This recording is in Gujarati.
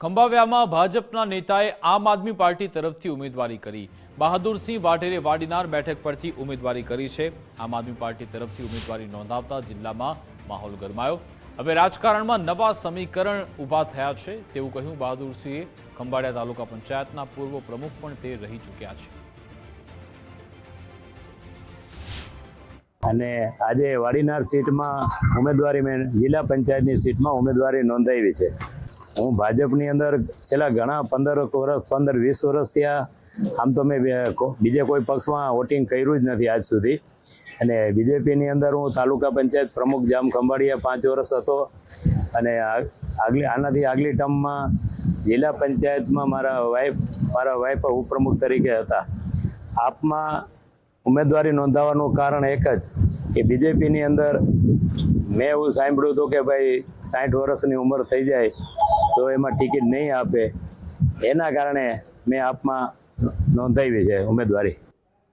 ખંભાળિયામાં ભાજપના નેતાએ આમ આદમી પાર્ટી તરફથી ઉમેદવારી કરી। બહાદુરસિંહ વાઢેરે વાડીનાર બેઠક પરથી ઉમેદવારી કરી છે। આમ આદમી પાર્ટી તરફથી ઉમેદવારી નોંધાવતા જિલ્લામાં માહોલ ગરમાયો। હવે રાજકારણમાં નવા સમીકરણ ઊભા થયા છે તેવું કહ્યું બહાદુરસિંહે। ખંભાળિયા તાલુકા પંચાયતના પૂર્વ પ્રમુખ પણ તે રહી ચૂક્યા છે। અને આજે વાડીનાર સીટમાં ઉમેદવારી મેં જિલ્લા પંચાયતની સીટમાં ઉમેદવારી નોંધાવી છે। હું ભાજપની અંદર છેલ્લા ઘણા 15-20 વર્ષથી આમ તો મેં બીજે કોઈ પક્ષમાં વોટિંગ કર્યું જ નથી આજ સુધી। અને બીજેપીની અંદર હું તાલુકા પંચાયત પ્રમુખ જામ ખંભાળિયા 5 વર્ષ હતો અને આનાથી આગલી ટર્મમાં જિલ્લા પંચાયતમાં મારા વાઇફ ઉપપ્રમુખ તરીકે હતા। આપમાં ઉમેદવારી નોંધાવવાનું કારણ એક જ કે બીજેપીની અંદર મેં એવું સાંભળ્યું હતું કે ભાઈ 60 વર્ષની ઉંમર થઈ જાય તો એમાં ટિકિટ નહીં આપે, એના કારણે મેં આપમાં નોંધાવી છે ઉમેદવારી।